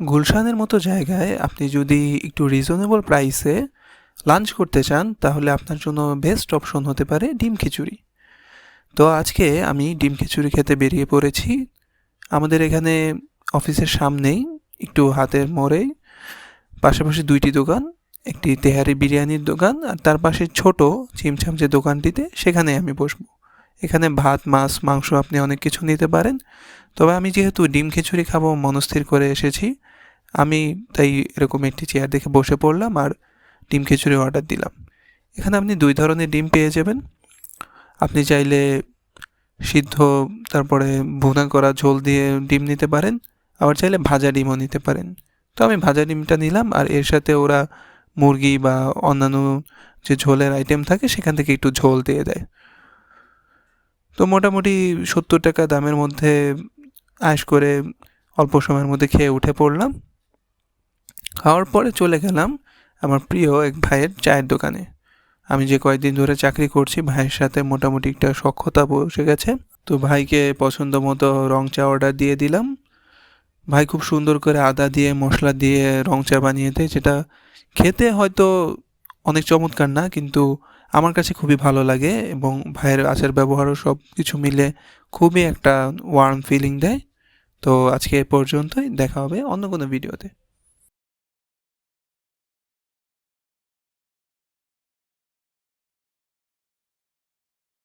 গুলশানের মতো জায়গায় আপনি যদি একটু রিজনেবল প্রাইসে লাঞ্চ করতে চান তাহলে আপনার জন্য বেস্ট অপশন হতে পারে ডিম খিচুড়ি। তো আজকে আমি ডিম খিচুড়ি খেতে বেরিয়ে পড়েছি। আমাদের এখানে অফিসের সামনেই একটু হাতের মোড়েই পাশাপাশি দুইটি দোকান, একটি তেহারি বিরিয়ানির দোকান আর তার পাশে ছোট চিমচাম যে দোকানটিতে, সেখানে আমি বসবো। এখানে ভাত, মাছ, মাংস আপনি অনেক কিছু নিতে পারেন। তবে আমি যেহেতু ডিম খিচুড়ি খাবো মনস্থির করে এসেছি, আমি তাই এরকম একটি চেয়ার দেখে বসে পড়লাম আর ডিম খিচুড়ি অর্ডার দিলাম। এখানে আপনি দুই ধরনের ডিম পেয়ে যাবেন। আপনি চাইলে সিদ্ধ, তারপরে ভুনা করা ঝোল দিয়ে ডিম নিতে পারেন, আবার চাইলে ভাজা ডিমও নিতে পারেন। তো আমি ভাজা ডিমটা নিলাম আর এর সাথে ওরা মুরগি বা অন্যান্য যে ঝোলের আইটেম থাকে সেখান থেকে একটু ঝোল দিয়ে দেয়। তো মোটামুটি 70 টাকা দামের মধ্যে আয়েশ করে অল্প সময়ের মধ্যে খেয়ে উঠে পড়লাম। খাওয়ার পরে চলে গেলাম আমার প্রিয় এক ভাইয়ের চায়ের দোকানে। আমি যে কয়েকদিন ধরে চাকরি করছি, ভাইয়ের সাথে মোটামুটি একটা সখ্যতা বসে গেছে। তো ভাইকে পছন্দ মতো রং চা অর্ডার দিয়ে দিলাম। ভাই খুব সুন্দর করে আদা দিয়ে মশলা দিয়ে রং চা বানিয়ে দেয়, যেটা খেতে হয়তো অনেক চমৎকার না, কিন্তু আমার কাছে খুবই ভালো লাগে এবং ভাইয়ের আচার ব্যবহারও সব কিছু মিলে খুবই একটা ওয়ার্ম ফিলিং দেয়। তো আজকে এ পর্যন্তই, দেখা হবে অন্য কোনো ভিডিওতে।